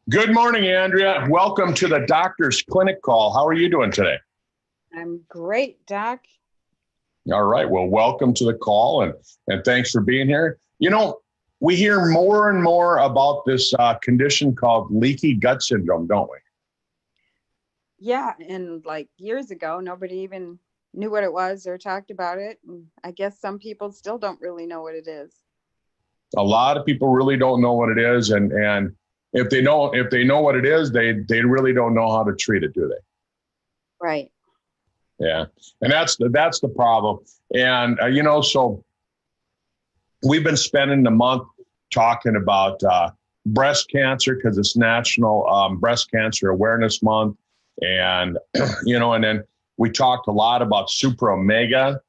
Good morning, Andrea. Welcome to the doctor's clinic call. How are you doing today? I'm great, Doc. All right. Well, welcome to the call and thanks for being here. You know, we hear more and more about this condition called leaky gut syndrome, don't we? Yeah, and like years ago, nobody even knew what it was or talked about it. And I guess some people still don't really know what it is. A lot of people really don't know what it is, and if they know what it is, they really don't know how to treat it, do they? Right. Yeah, and that's the problem. And so we've been spending the month talking about breast cancer because it's National Breast Cancer Awareness Month, and and then we talked a lot about Super Omega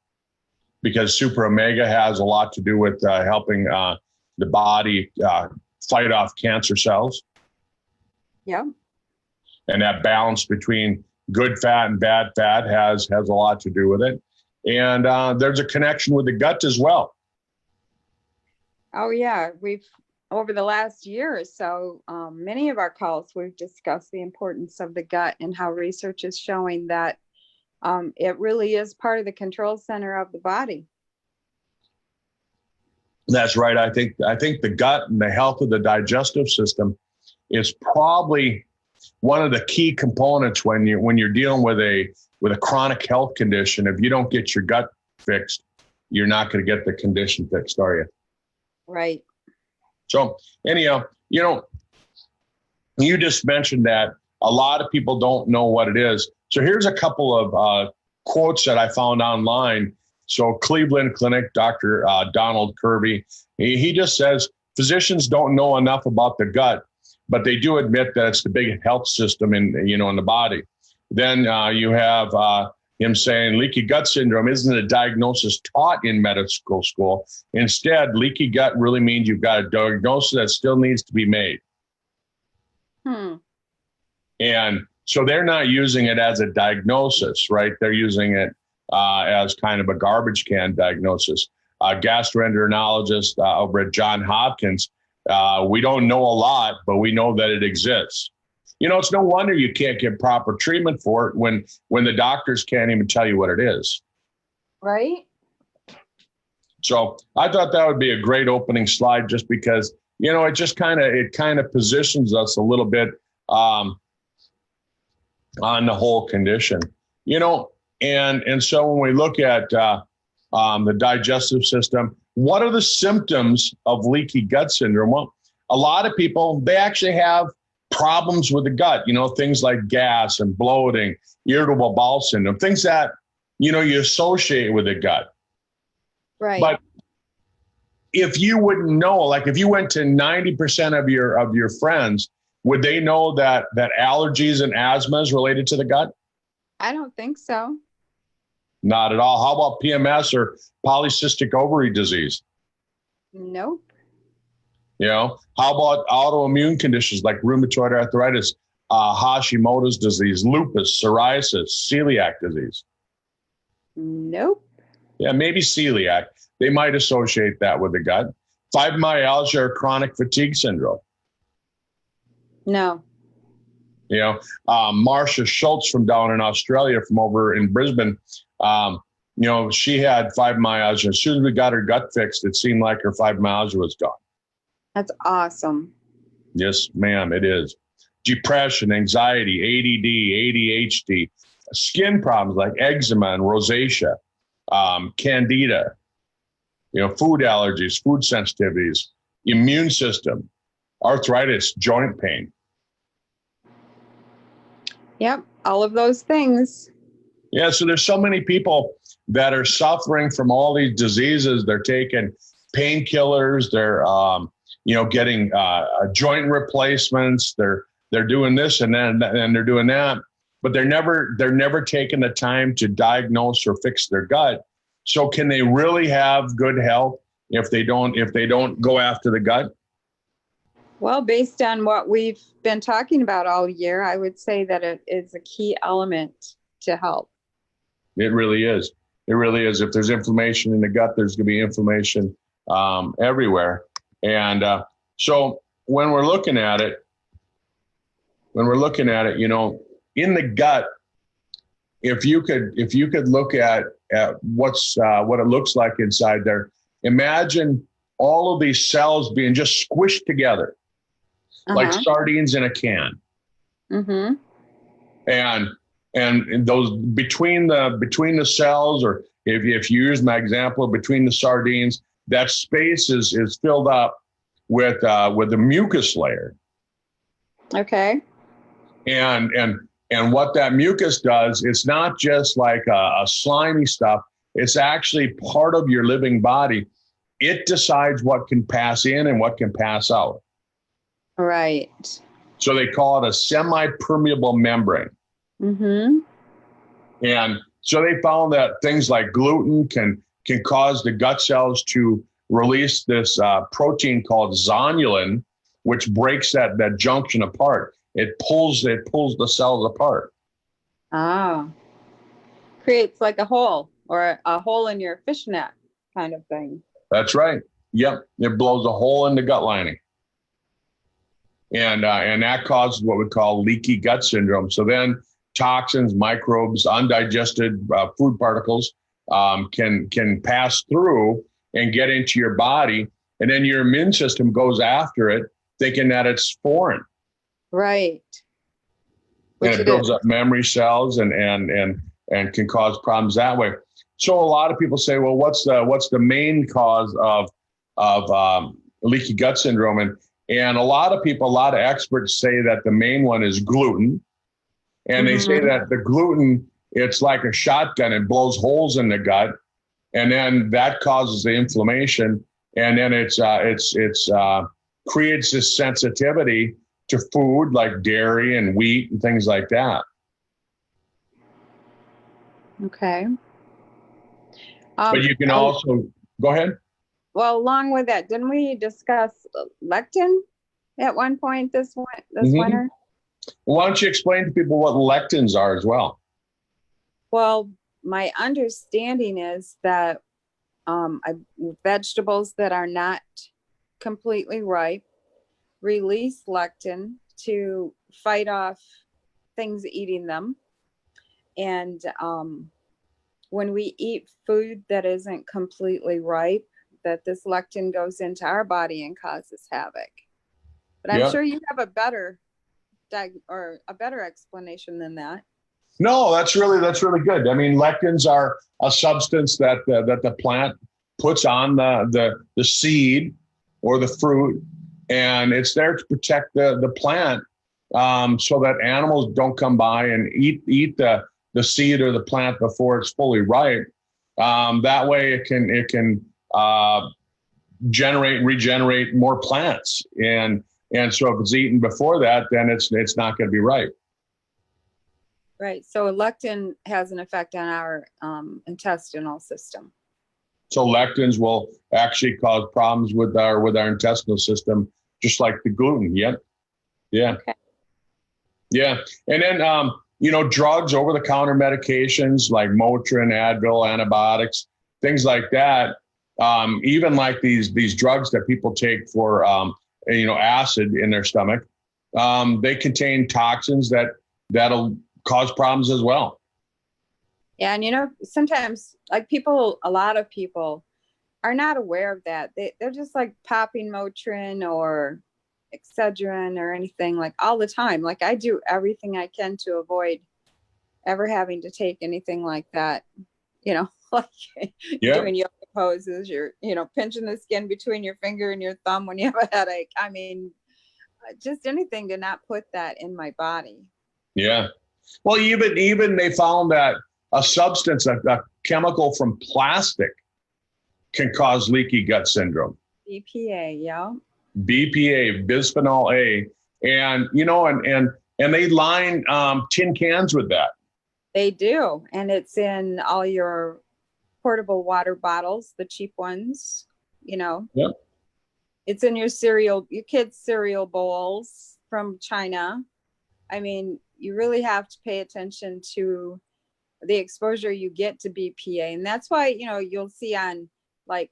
because Super Omega has a lot to do with helping the body fight off cancer cells. Yeah. And that balance between good fat and bad fat has a lot to do with it. And there's a connection with the gut as well. Oh, yeah. We've, over the last year or so, many of our calls, we've discussed the importance of the gut and how research is showing that it really is part of the control center of the body. That's right. I think the gut and the health of the digestive system is probably one of the key components when you're dealing with a chronic health condition. If you don't get your gut fixed, you're not going to get the condition fixed, are you? Right. So anyhow, you just mentioned that a lot of people don't know what it is. So here's a couple of quotes that I found online. So Cleveland Clinic, Dr. Donald Kirby, he just says, physicians don't know enough about the gut, but they do admit that it's the big health system in the body. Then you have him saying leaky gut syndrome isn't a diagnosis taught in medical school. Instead, leaky gut really means you've got a diagnosis that still needs to be made. And so they're not using it as a diagnosis, right? They're using it as kind of a garbage can diagnosis. Gastroenterologist over at Johns Hopkins, we don't know a lot, but we know that it exists. It's no wonder you can't get proper treatment for it when the doctors can't even tell you what it is. Right. So I thought that would be a great opening slide, just because it just kind of positions us a little bit on the whole condition. And so when we look at the digestive system, what are the symptoms of leaky gut syndrome? Well, a lot of people, they actually have problems with the gut, things like gas and bloating, irritable bowel syndrome, things that, you associate with the gut. Right. But if you wouldn't know, like if you went to 90% of your friends, would they know that allergies and asthma is related to the gut? I don't think so. Not at all. How about PMS or polycystic ovary disease? Nope. How about autoimmune conditions like rheumatoid arthritis, Hashimoto's disease, lupus, psoriasis, celiac disease? Nope. Yeah, maybe celiac. They might associate that with the gut. Fibromyalgia or chronic fatigue syndrome? No. Marcia Schultz from down in Australia, from over in Brisbane, she had fibromyalgia. As soon as we got her gut fixed, it seemed like her fibromyalgia was gone. That's awesome. Yes, ma'am, it is. Depression, anxiety, ADD, ADHD, skin problems like eczema and rosacea, candida, food allergies, food sensitivities, immune system, arthritis, joint pain. Yep, all of those things. Yeah, so there's so many people that are suffering from all these diseases. They're taking painkillers. They're, getting joint replacements. They're doing this and then and they're doing that, but they're never taking the time to diagnose or fix their gut. So can they really have good health if they don't go after the gut? Well, based on what we've been talking about all year, I would say that it is a key element to health. It really is. It really is. If there's inflammation in the gut, there's going to be inflammation everywhere. And so when we're looking at it, when we're looking at it, you know, in the gut, if you could look at what it looks like inside there, imagine all of these cells being just squished together like sardines in a can. Mm-hmm. And those between the cells, or if you use my example, between the sardines, that space is filled up with the mucus layer. Okay. And what that mucus does, it's not just like a slimy stuff. It's actually part of your living body. It decides what can pass in and what can pass out. Right. So they call it a semi-permeable membrane. Mm-hmm. And so they found that things like gluten can cause the gut cells to release this protein called zonulin, which breaks that junction apart. It pulls the cells apart. Ah, creates like a hole, or a hole in your fishnet kind of thing. That's right. Yep, it blows a hole in the gut lining, and that causes what we call leaky gut syndrome. So then toxins, microbes, undigested food particles can pass through and get into your body, and then your immune system goes after it, thinking that it's foreign. Right. And it builds up memory cells and can cause problems that way. So a lot of people say, well, what's the main cause of leaky gut syndrome? And a lot of experts say that the main one is gluten. And they say that the gluten, it's like a shotgun. It blows holes in the gut, and then that causes the inflammation. And then it's creates this sensitivity to food like dairy and wheat and things like that. Okay. But you can also go ahead. Well, along with that, didn't we discuss lectin at one point this winter? Why don't you explain to people what lectins are as well? Well, my understanding is that vegetables that are not completely ripe release lectin to fight off things eating them. And when we eat food that isn't completely ripe, that this lectin goes into our body and causes havoc. But I'm sure you have a better explanation than that. No, that's really good. I mean, lectins are a substance that the plant puts on the seed or the fruit, and it's there to protect the plant, so that animals don't come by and eat the seed or the plant before it's fully ripe. That way, it can generate and regenerate more plants, and so if it's eaten before that, then it's not going to be ripe. Right. So lectin has an effect on our intestinal system. So lectins will actually cause problems with our intestinal system, just like the gluten. Yep. Yeah. Okay. Yeah. And then drugs, over-the-counter medications like Motrin, Advil, antibiotics, things like that. Even like these drugs that people take for acid in their stomach, they contain toxins that'll cause problems as well. Yeah, and sometimes a lot of people are not aware of that. They're just like popping Motrin or Excedrin or anything like all the time. Like I do everything I can to avoid ever having to take anything like that. Like doing yoga poses, you're pinching the skin between your finger and your thumb when you have a headache. I mean, just anything to not put that in my body. Yeah. Well, even they found that a substance, a chemical from plastic, can cause leaky gut syndrome. BPA, yeah. BPA, bisphenol A, and they line tin cans with that. They do, and it's in all your portable water bottles, the cheap ones. Yep. It's in your kids' cereal bowls from China. I mean, you really have to pay attention to the exposure you get to BPA. And that's why, you'll see on like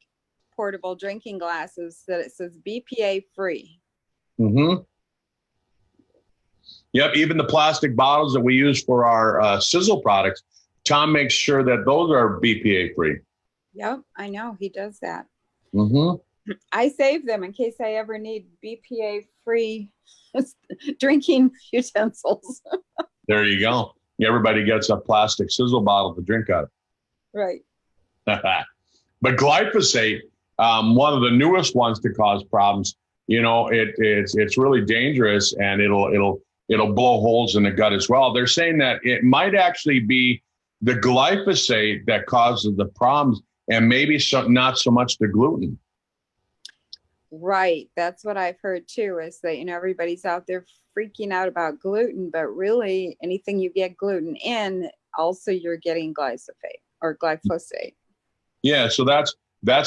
portable drinking glasses that it says BPA free. Mm-hmm. Yep. Even the plastic bottles that we use for our sizzle products, Tom makes sure that those are BPA free. Yep, I know he does that. Mm-hmm. I save them in case I ever need BPA free drinking utensils. There you go. Everybody gets a plastic sizzle bottle to drink out of. Right. But glyphosate, one of the newest ones to cause problems, you know, it's really dangerous, and it'll blow holes in the gut as well. They're saying that it might actually be the glyphosate that causes the problems, and maybe not so much the gluten. Right. That's what I've heard too, is that, you know, everybody's out there freaking out about gluten, but really anything you get gluten in, also you're getting glyphosate or glyphosate. Yeah. So that's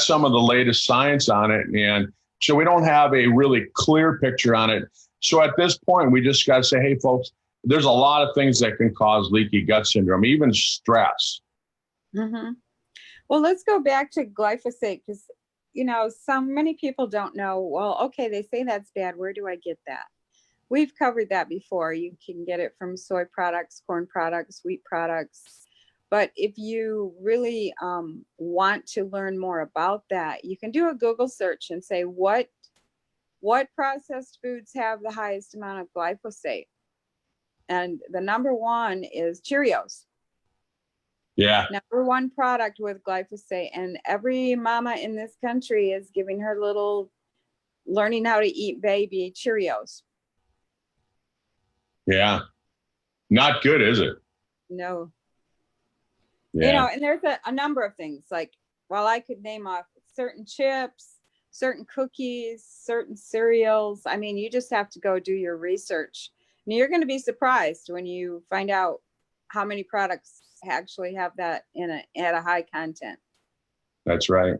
some of the latest science on it. And so we don't have a really clear picture on it. So at this point, we just got to say, hey, folks, there's a lot of things that can cause leaky gut syndrome, even stress. Mm-hmm. Well, let's go back to glyphosate, because, you know, many people don't know, well, okay, they say that's bad. Where do I get that? We've covered that before. You can get it from soy products, corn products, wheat products. But if you really want to learn more about that, you can do a Google search and say, what processed foods have the highest amount of glyphosate? And the number one is Cheerios. Yeah. Number one product with glyphosate. And every mama in this country is giving her little learning how to eat baby Cheerios. Yeah. Not good, is it? No. Yeah. You know, and there's a number of things, like, well, I could name off certain chips, certain cookies, certain cereals. I mean, you just have to go do your research. And you're going to be surprised when you find out how many products actually have that at a high content. That's right.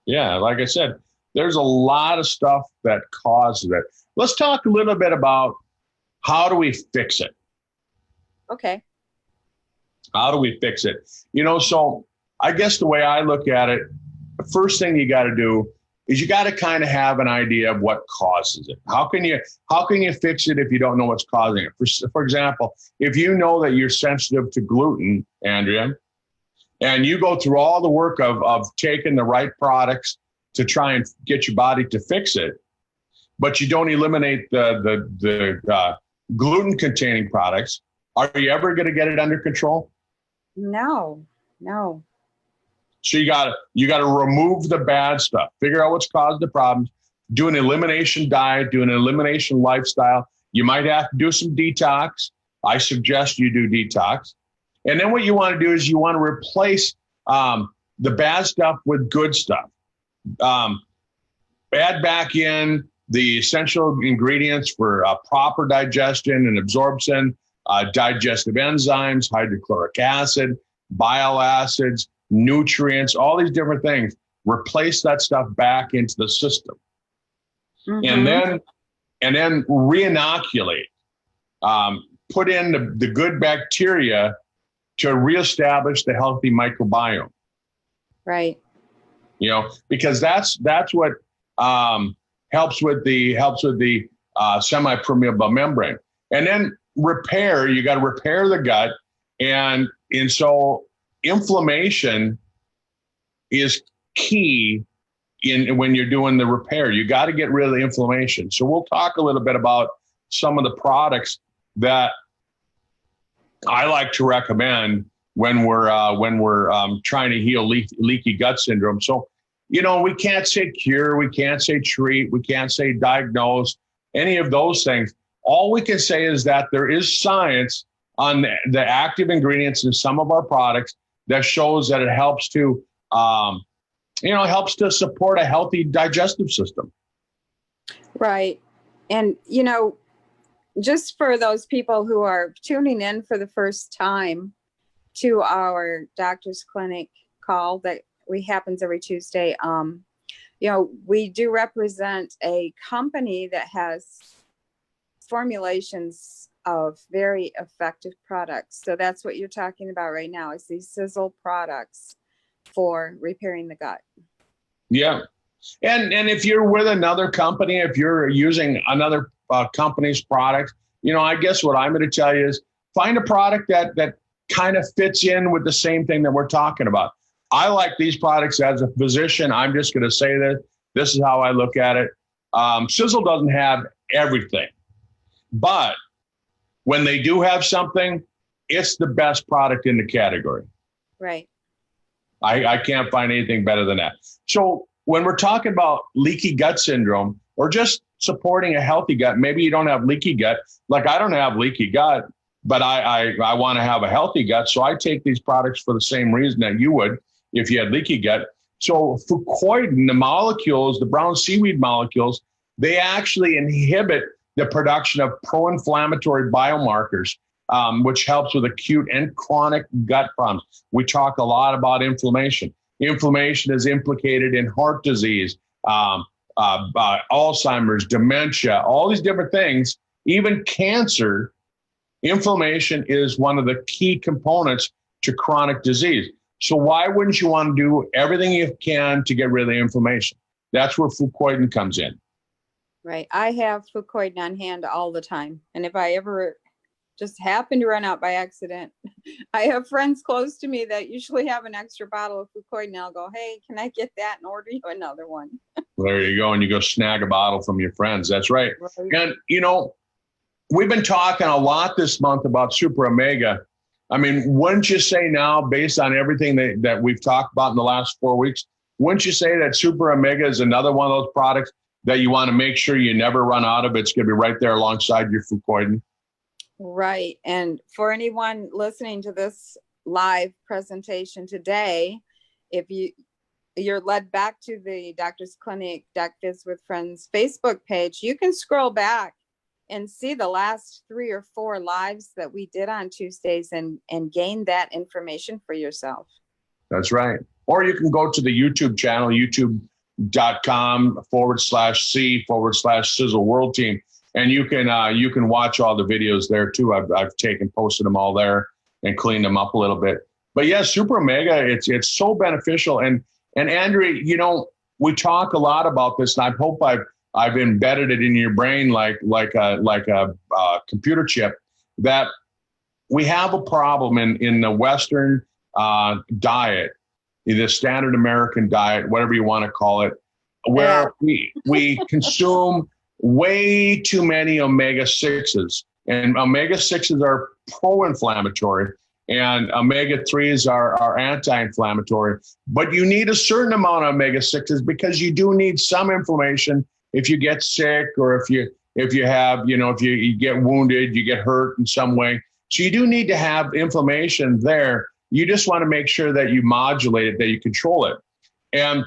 Yeah. Like I said, there's a lot of stuff that causes it. Let's talk a little bit about how do we fix it? Okay. How do we fix it? You know, so I guess the way I look at it, the first thing you got to do is you got to kind of have an idea of what causes it. How can you fix it if you don't know what's causing it? For example, if you know that you're sensitive to gluten, Andrea, and you go through all the work of taking the right products to try and get your body to fix it, but you don't eliminate the gluten-containing products, are you ever going to get it under control? No. So you got to remove the bad stuff, figure out what's caused the problems, do an elimination diet, do an elimination lifestyle. You might have to do some detox. I suggest you do detox. And then what you want to do is you want to replace the bad stuff with good stuff. Add back in the essential ingredients for proper digestion and absorption, digestive enzymes, hydrochloric acid, bile acids, nutrients, all these different things. Replace that stuff back into the system. Mm-hmm. and then re-inoculate. Put in the good bacteria to reestablish the healthy microbiome. Right. You know, because that's what helps with the semi-permeable membrane. And then repair. You got to repair the gut, and so inflammation is key when you're doing the repair. You got to get rid of the inflammation. So we'll talk a little bit about some of the products that I like to recommend when we're trying to heal leaky gut syndrome. So, you know, we can't say cure, we can't say treat, we can't say diagnose, any of those things. All we can say is that there is science on the active ingredients in some of our products that shows that it helps to, helps to support a healthy digestive system. Right. And, you know, just for those people who are tuning in for the first time to our doctor's clinic call that happens every Tuesday, you know, we do represent a company that has formulations of very effective products. So that's what you're talking about right now, is these sizzle products for repairing the gut. Yeah. And if you're with another company, if you're using another company's product, I guess what I'm going to tell you is find a product that kind of fits in with the same thing that we're talking about. I like these products as a physician. I'm just going to say that this is how I look at it. Sizzle doesn't have everything, but when they do have something, it's the best product in the category. Right. I can't find anything better than that. So when we're talking about leaky gut syndrome or just supporting a healthy gut, maybe you don't have leaky gut. Like I don't have leaky gut, but I want to have a healthy gut. So I take these products for the same reason that you would if you had leaky gut. So fucoidan, the molecules, the brown seaweed molecules, they actually inhibit the production of pro-inflammatory biomarkers, which helps with acute and chronic gut problems. We talk a lot about inflammation. Inflammation is implicated in heart disease, Alzheimer's, dementia, all these different things, even cancer. Inflammation is one of the key components to chronic disease. So why wouldn't you want to do everything you can to get rid of the inflammation? That's where fucoidan comes in. Right. I have fucoidan on hand all the time. And if I ever just happen to run out by accident, I have friends close to me that usually have an extra bottle of fucoidan. And I'll go, hey, can I get that and order you another one? There you go. And you go snag a bottle from your friends. That's right. And, we've been talking a lot this month about Super Omega. I mean, wouldn't you say now, based on everything that we've talked about in the last 4 weeks, wouldn't you say that Super Omega is another one of those products that you want to make sure you never run out of? It's going to be right there alongside your fucoidan. Right. And for anyone listening to this live presentation today, if you're led back to the Doctor's Clinic, Doc Fizz with Friends Facebook page, you can scroll back and see the last 3 or 4 lives that we did on Tuesdays and gain that information for yourself. That's right. Or you can go to the YouTube channel, youtube.com/C/Sizzle World Team. And you can watch all the videos there too. I've posted them all there and cleaned them up a little bit. But yeah, Super Omega, it's so beneficial. And Andrea, we talk a lot about this, and I hope I've embedded it in your brain like a computer chip, that we have a problem in the Western diet, the standard American diet, whatever you want to call it, where we consume way too many omega-6s. And omega-6s are pro-inflammatory, and omega-3s are anti-inflammatory. But you need a certain amount of omega-6s because you do need some inflammation if you get sick, or if you have, if you get wounded, you get hurt in some way. So you do need to have inflammation there. You just want to make sure that you modulate it, that you control it. And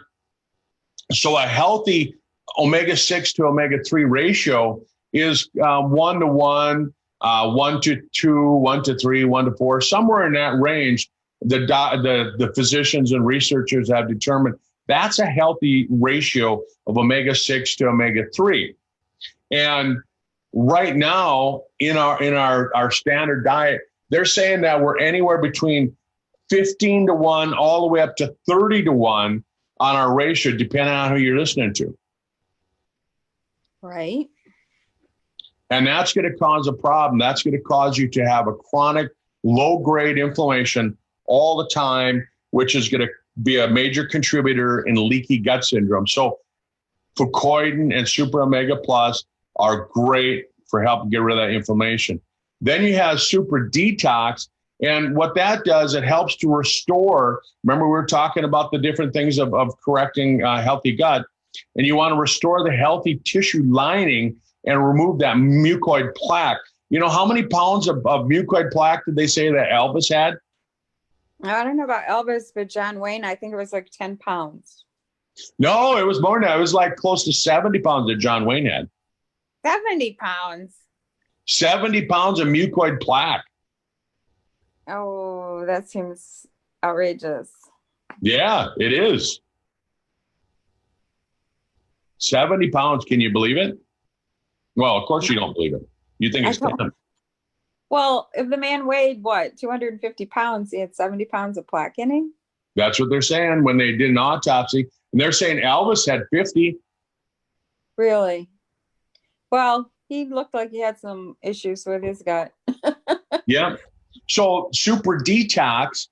so a healthy omega-6 to omega-3 ratio is 1 to 1, 1 to 2, 1 to 3, 1 to 4, somewhere in that range. The physicians and researchers have determined that's a healthy ratio of omega-6 to omega-3. And right now in our standard diet, they're saying that we're anywhere between 15 to 1 all the way up to 30 to 1 on our ratio, depending on who you're listening to. Right. And that's going to cause a problem. That's going to cause you to have a chronic low-grade inflammation all the time, which is going to be a major contributor in leaky gut syndrome. So fucoidan and Super Omega Plus are great for helping get rid of that inflammation. Then you have Super Detox. And what that does, it helps to restore. Remember, we were talking about the different things of correcting healthy gut. And you want to restore the healthy tissue lining and remove that mucoid plaque. How many pounds of mucoid plaque did they say that Elvis had? I don't know about Elvis, but John Wayne, I think it was like 10 pounds. No, it was more than that. It was like close to 70 pounds that John Wayne had. 70 pounds. 70 pounds of mucoid plaque. Oh, that seems outrageous. Yeah, it is. 70 pounds. Can you believe it? Well, of course you don't believe it. You think it's 10. Well, if the man weighed, 250 pounds, he had 70 pounds of plaque in him? That's what they're saying when they did an autopsy. And they're saying Elvis had 50. Really? Well, He looked like he had some issues with his gut. Yeah. So super detox,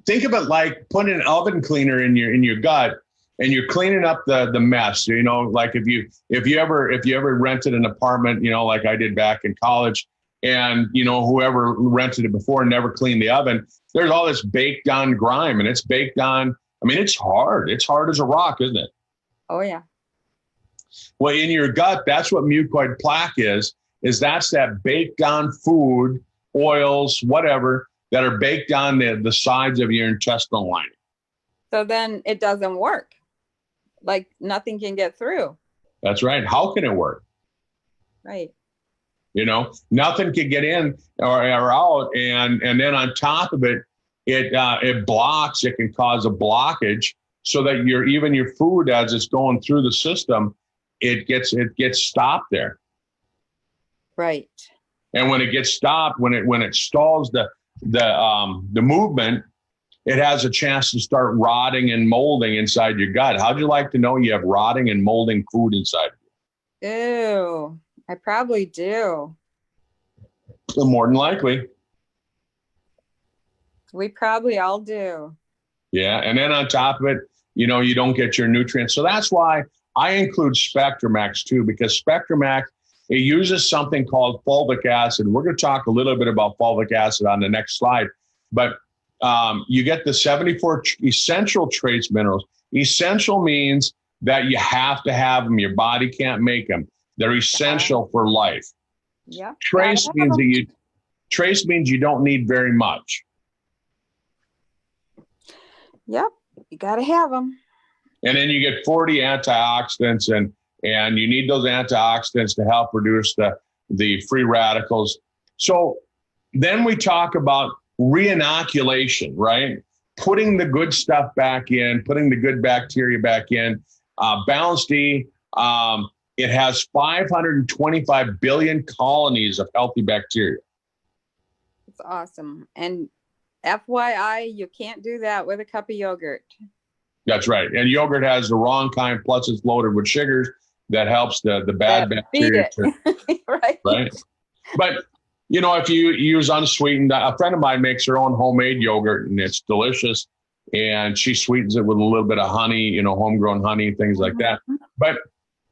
think of it like putting an oven cleaner in your gut, and you're cleaning up the mess. You know, like if you ever rented an apartment, you know, like I did back in college, and you know, whoever rented it before never cleaned the oven, there's all this baked on grime, and it's baked on. I mean, it's hard. It's hard as a rock, isn't it? Oh yeah. Well, in your gut, that's what mucoid plaque is that's that baked on food, oils, whatever, that are baked on the sides of your intestinal lining. So then it doesn't work. Like nothing can get through. That's right. How can it work? Right. You know, nothing can get in or out. And then on top of it, it blocks, it can cause a blockage so that even your food, as it's going through the system, it gets stopped there. Right. And when it gets stopped, when it stalls the movement, it has a chance to start rotting and molding inside your gut. How'd you like to know you have rotting and molding food inside of you? Ew, I probably do. Well, more than likely. We probably all do. Yeah. And then on top of it, you know, you don't get your nutrients. So that's why I include Spectrum-X too, because Spectrum-X, it uses something called fulvic acid. We're going to talk a little bit about fulvic acid on the next slide, but you get the 74 essential trace minerals. Essential means that you have to have them. Your body can't make them. They're essential for life. Yeah. Trace means you don't need very much. Yep. You got to have them. And then you get 40 antioxidants, and you need those antioxidants to help reduce the free radicals. So then we talk about reinoculation, right? Putting the good stuff back in, putting the good bacteria back in. Balanced D, it has 525 billion colonies of healthy bacteria. It's awesome. And FYI, you can't do that with a cup of yogurt. That's right. And yogurt has the wrong kind, plus it's loaded with sugars that helps the bad bacteria. Right. But, you know, if you use unsweetened, a friend of mine makes her own homemade yogurt, and it's delicious. And she sweetens it with a little bit of honey, you know, homegrown honey, things like that. But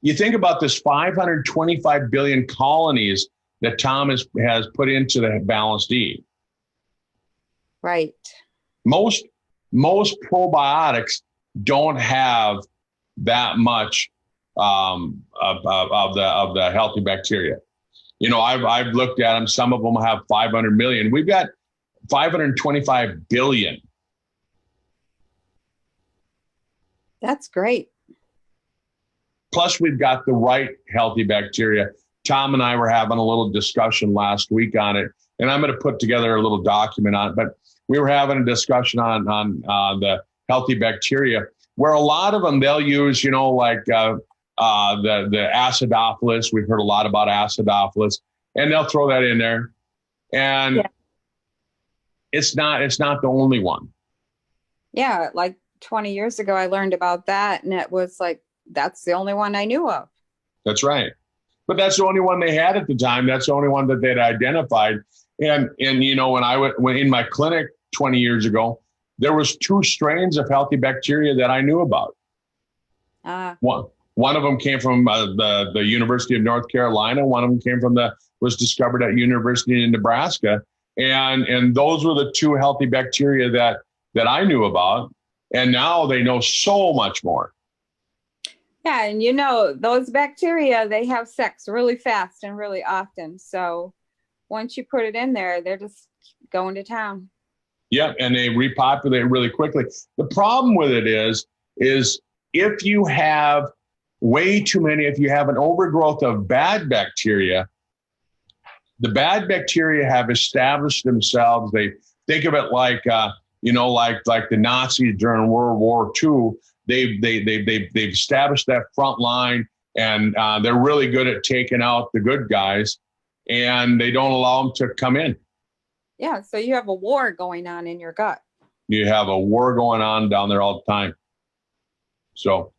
you think about this 525 billion colonies that Tom has put into the Balanced D. Right. Most probiotics don't have that much of the healthy bacteria. You know, I've looked at them. Some of them have 500 million. We've got 525 billion. That's great. Plus, we've got the right healthy bacteria. Tom and I were having a little discussion last week on it, and I'm going to put together a little document on it. But we were having a discussion on the healthy bacteria, where a lot of them they'll use, you know, like the acidophilus. We've heard a lot about acidophilus, and they'll throw that in there, and it's not the only one. Yeah, like 20 years ago, I learned about that, and it was like, that's the only one I knew of. That's right. But that's the only one they had at the time. That's the only one that they'd identified. And you know, when in my clinic 20 years ago, there was 2 strains of healthy bacteria that I knew about. One of them came from the University of North Carolina. One of them was discovered at University in Nebraska. And those were the 2 healthy bacteria that I knew about. And now they know so much more. Yeah, and you know, those bacteria, they have sex really fast and really often. So once you put it in there, they're just going to town. Yep, and they repopulate really quickly. The problem with it is if you have way too many, if you have an overgrowth of bad bacteria, the bad bacteria have established themselves. They think of it like, you know, like the Nazis during World War II. They've established that front line, and they're really good at taking out the good guys, and they don't allow them to come in. Yeah, so you have a war going on in your gut. You have a war going on down there all the time. So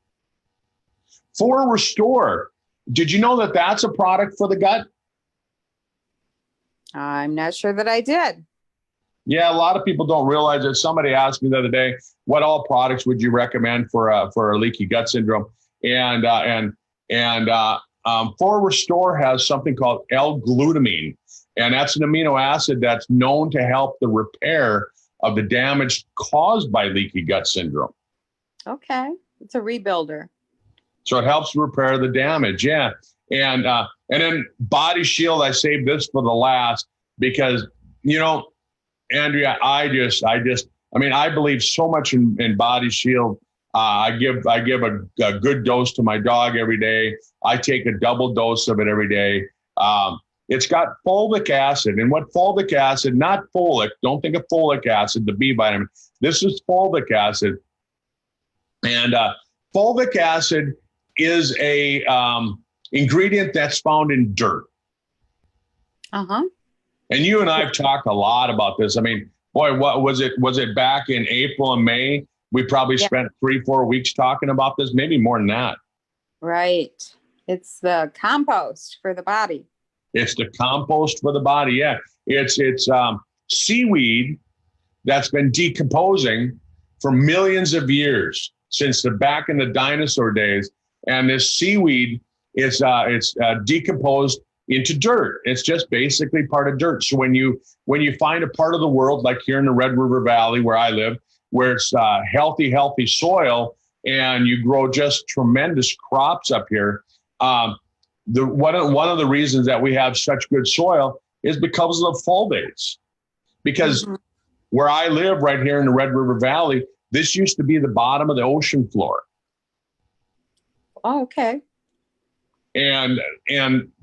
for Restore, did you know that that's a product for the gut? I'm not sure that I did. Yeah, a lot of people don't realize it. Somebody asked me the other day, what all products would you recommend for a leaky gut syndrome? And For Restore has something called L-glutamine, and that's an amino acid that's known to help the repair of the damage caused by leaky gut syndrome. Okay, it's a rebuilder. So it helps repair the damage, yeah. And then Body Shield, I saved this for the last because, Andrea, I believe so much in Body Shield. I give a good dose to my dog every day. I take a double dose of it every day. It's got fulvic acid, and what fulvic acid, not folic, don't think of folic acid, the B vitamin. This is fulvic acid. And fulvic acid is a ingredient that's found in dirt. Uh-huh. And you and I have talked a lot about this. I mean, boy, what was it? Was it back in April and May? We probably spent 3-4 weeks talking about this, maybe more than that. Right. It's the compost for the body. It's the compost for the body. Yeah. It's seaweed that's been decomposing for millions of years since back in the dinosaur days. And this seaweed is decomposed into dirt. It's just basically part of dirt. So when you find a part of the world, like here in the Red River Valley where I live, where it's healthy soil and you grow just tremendous crops up here, one of the reasons that we have such good soil is because of the fulvates. Because where I live right here in the Red River Valley, this used to be the bottom of the ocean floor. Oh, okay. And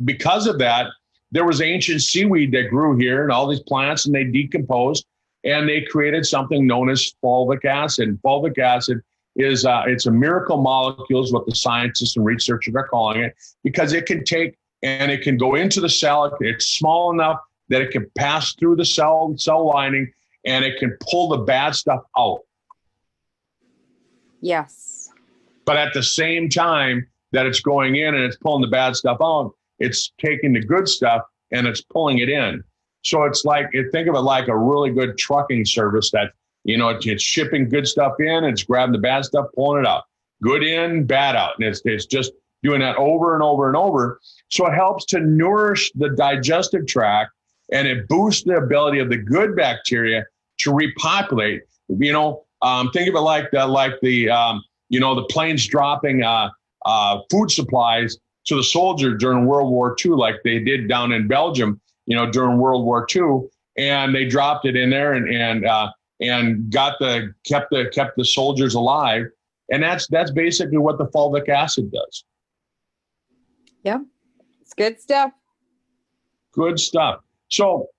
because of that, there was ancient seaweed that grew here and all these plants, and they decomposed and they created something known as fulvic acid. Fulvic acid is it's a miracle molecule is what the scientists and researchers are calling it, because it can take and it can go into the cell. It's small enough that it can pass through the cell lining and it can pull the bad stuff out. Yes. But at the same time that it's going in and it's pulling the bad stuff out, it's taking the good stuff and it's pulling it in. So it's like, think of it like a really good trucking service that, it's shipping good stuff in, it's grabbing the bad stuff, pulling it out. Good in, bad out. And it's just doing that over and over and over. So it helps to nourish the digestive tract, and it boosts the ability of the good bacteria to repopulate. Think of it like the planes dropping food supplies to the soldiers during World War II, like they did down in Belgium, during World War II, and they dropped it in there and kept the soldiers alive, and that's basically what the fulvic acid does. Yeah, it's good stuff. Good stuff. So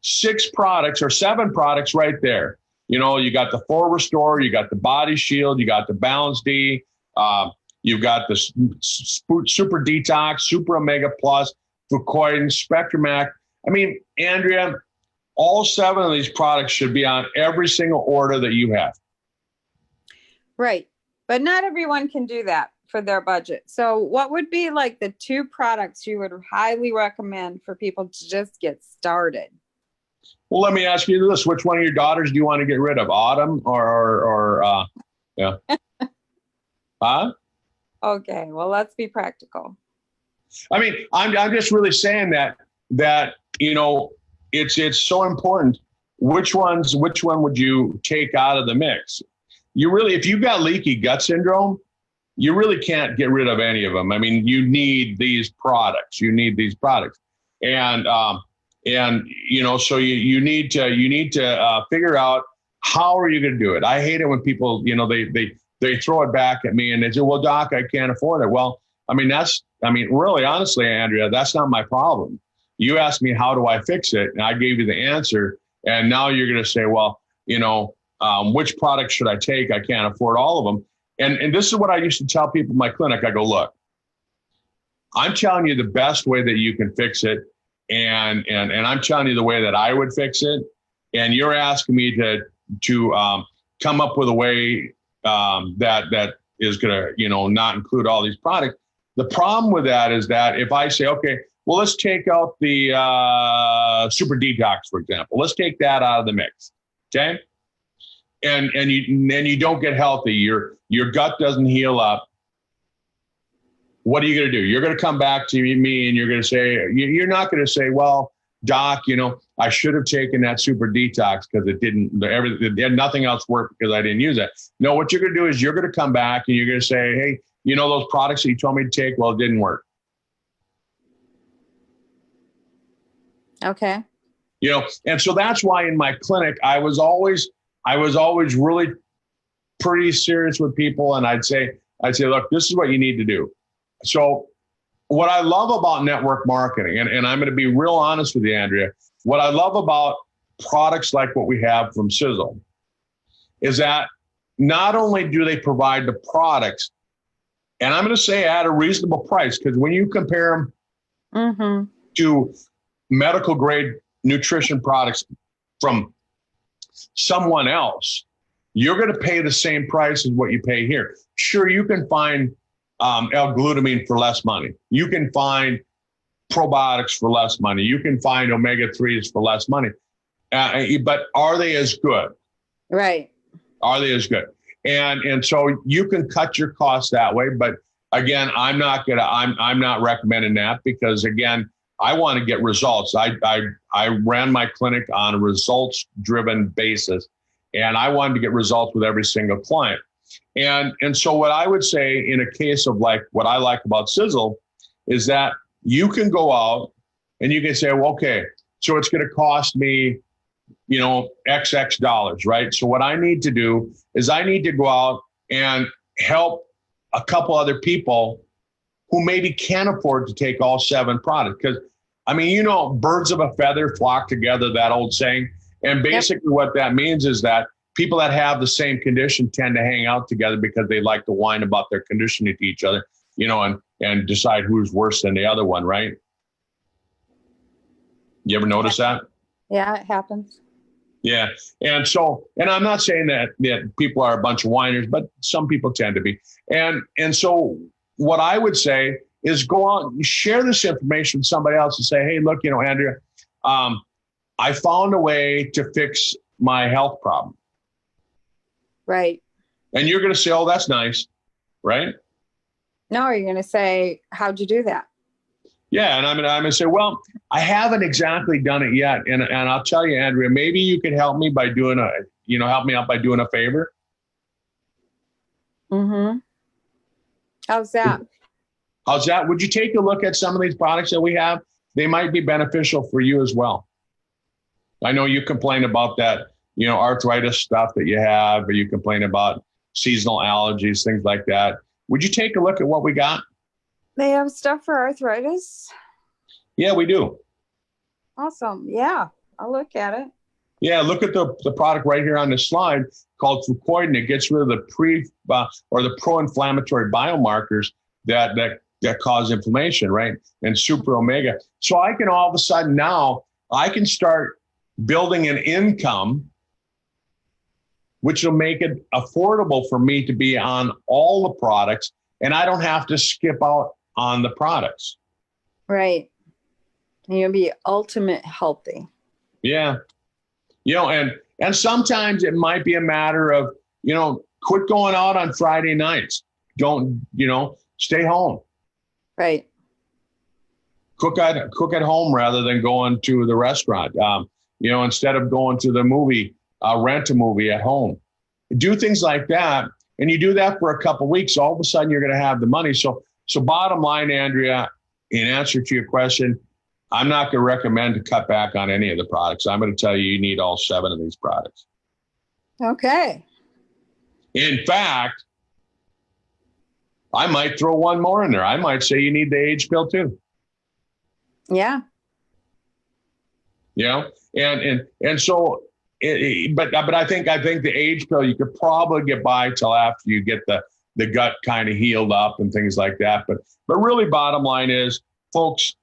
7 products right there. You got the For Restore, you got the Body Shield, you got the Balance D, you've got the Super Detox, Super Omega Plus, Fucoid, Spectrum Act. I mean, Andrea, all 7 of these products should be on every single order that you have. Right. But not everyone can do that for their budget. So what would be like the 2 products you would highly recommend for people to just get started? Well, let me ask you this. Which one of your daughters do you want to get rid of? Autumn or yeah? Huh? Okay. Well, let's be practical. I mean, I'm just really saying that it's so important. Which one would you take out of the mix? If you've got leaky gut syndrome, you really can't get rid of any of them. I mean, you need these products. And so you need to figure out how are you going to do it. I hate it when people, they throw it back at me and they say, well, Doc, I can't afford it. Well, really, honestly, Andrea, that's not my problem. You asked me, how do I fix it? And I gave you the answer. And now you're going to say, well, which product should I take? I can't afford all of them. And this is what I used to tell people in my clinic. I go, look, I'm telling you the best way that you can fix it. And I'm telling you the way that I would fix it. And you're asking me to come up with a way that is going to, not include all these products. The problem with that is that if I say, okay, well, let's take out the super detox, for example. Let's take that out of the mix, okay? And you don't get healthy. Your gut doesn't heal up. What are you going to do? You're going to come back to me and you're going to say, you're not going to say, well, Doc, I should have taken that super detox because nothing else worked because I didn't use it. No, what you're going to do is you're going to come back and you're going to say, hey, those products that you told me to take, well, it didn't work. Okay. And so that's why in my clinic, I was always really pretty serious with people. And I'd say, look, this is what you need to do. So what I love about network marketing, and I'm going to be real honest with you, Andrea, what I love about products like what we have from Sizzle is that not only do they provide the products, and I'm going to say at a reasonable price, because when you compare them to medical grade nutrition products from someone else, you're going to pay the same price as what you pay here. Sure, you can find L-glutamine for less money. You can find probiotics for less money. You can find omega-3s for less money. But are they as good? Right. Are they as good? And so you can cut your costs that way. But again, I'm not recommending that because again, I want to get results. I ran my clinic on a results-driven basis, and I wanted to get results with every single client. And so what I would say in a case of like what I like about Sizzle is that you can go out and you can say, well, okay, so it's going to cost me, XX dollars, right? So what I need to do is I need to go out and help a couple other people who maybe can't afford to take all 7 products. Because, birds of a feather flock together, that old saying. And basically what that means is that people that have the same condition tend to hang out together because they like to whine about their condition to each other, and decide who's worse than the other one, right? You ever notice that? Yeah, it happens. Yeah. And I'm not saying that people are a bunch of whiners, but some people tend to be. And so what I would say is go out and share this information with somebody else and say, hey, look, Andrea, I found a way to fix my health problem. Right. And you're going to say, oh, that's nice. Right. No, you're going to say, how'd you do that? Yeah. And I'm going to say, well, I haven't exactly done it yet. And I'll tell you, Andrea, maybe you could help me by help me out by doing a favor. Mm-hmm. How's that? Would you take a look at some of these products that we have? They might be beneficial for you as well. I know you complain about that, arthritis stuff that you have, or you complain about seasonal allergies, things like that. Would you take a look at what we got? They have stuff for arthritis? Yeah, we do. Awesome. Yeah, I'll look at it. Yeah, look at the product right here on the slide called Fucoid. It gets rid of the pro-inflammatory biomarkers that cause inflammation, right? And super omega. So I can all of a sudden now, I can start building an income, which will make it affordable for me to be on all the products, and I don't have to skip out on the products. Right. And you'll be ultimate healthy. Yeah. And sometimes it might be a matter of, quit going out on Friday nights. Don't, stay home. Right. Cook at home rather than going to the restaurant. Instead of going to the movie, rent a movie at home. Do things like that. And you do that for a couple of weeks, all of a sudden you're going to have the money. So bottom line, Andrea, in answer to your question, I'm not going to recommend to cut back on any of the products. I'm going to tell you need all 7 of these products. Okay. In fact, I might throw one more in there. I might say you need the age pill too. Yeah. And so, but I think the age pill you could probably get by till after you get the gut kind of healed up and things like that. But really, bottom line is, folks,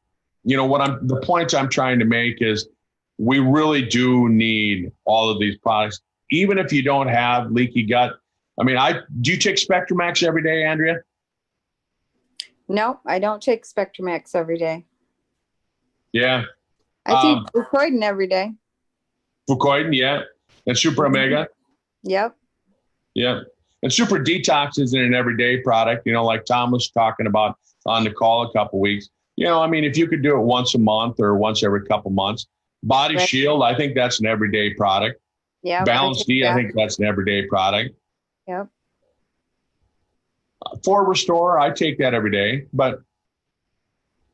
the points I'm trying to make is we really do need all of these products, even if you don't have leaky gut. Do you take Spectrum X every day, Andrea? No, I don't take Spectrum X every day. Yeah. I take Fucoidan every day. Fucoidan, yeah. And Super Omega. Yep. Yeah. And Super Detox isn't an everyday product, you know, like Tom was talking about on the call a couple weeks. You know, I mean, if you could do it once a month or once every couple months. Body Right. Shield, I think that's an everyday product. Yeah. Balance D, I think that's an everyday product. Yep. For Restore, I take that every day, but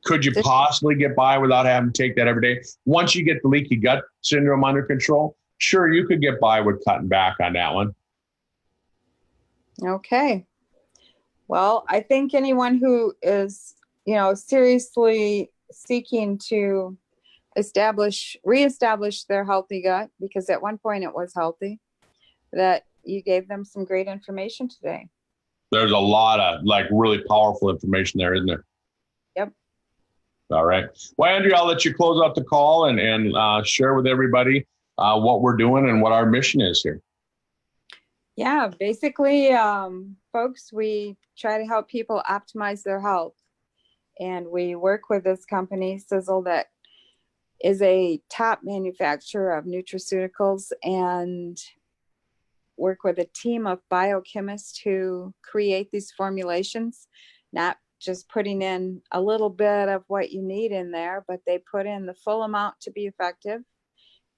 could you possibly get by without having to take that every day? Once you get the leaky gut syndrome under control, sure, you could get by with cutting back on that one. Okay. Well, I think anyone who is, you know, seriously seeking to reestablish their healthy gut, because at one point it was healthy, that you gave them some great information today. There's a lot of like really powerful information there, isn't there? Yep. All right. Well, Andrea, I'll let you close out the call and share with everybody what we're doing and what our mission is here. Yeah, basically, folks, we try to help people optimize their health. And we work with this company, Sizzle, that is a top manufacturer of nutraceuticals, and work with a team of biochemists who create these formulations, not just putting in a little bit of what you need in there, but they put in the full amount to be effective.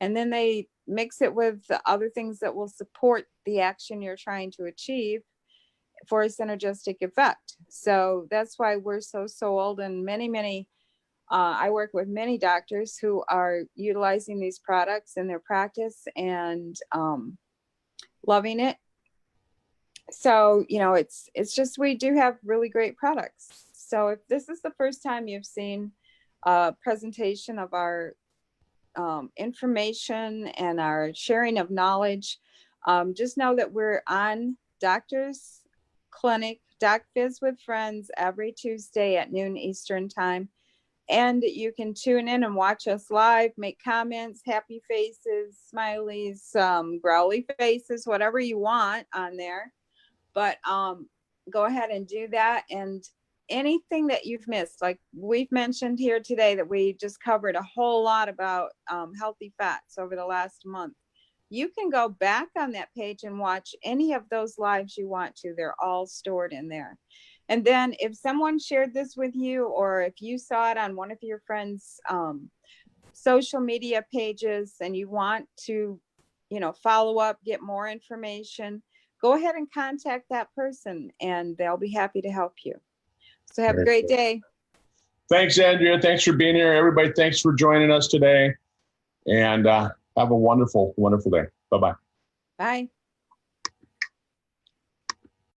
And then they mix it with the other things that will support the action you're trying to achieve for a synergistic effect. So that's why we're so sold, and I work with many doctors who are utilizing these products in their practice and loving it. So, you know, it's just, we do have really great products. So if this is the first time you've seen a presentation of our information and our sharing of knowledge, just know that we're on Doctor's Clinic, Doc Fizz with Friends, every Tuesday at noon Eastern time. And you can tune in and watch us live, make comments, happy faces, smileys, growly faces, whatever you want on there. But go ahead and do that. And anything that you've missed, like we've mentioned here today, that we just covered a whole lot about healthy fats over the last month. You can go back on that page and watch any of those lives you want to. They're all stored in there. And then if someone shared this with you, or if you saw it on one of your friends' social media pages and you want to, you know, follow up, get more information, go ahead and contact that person and they'll be happy to help you. So have a great day. Thanks, Andrea. Thanks for being here. Everybody, thanks for joining us today. And have a wonderful, wonderful day. Bye-bye. Bye.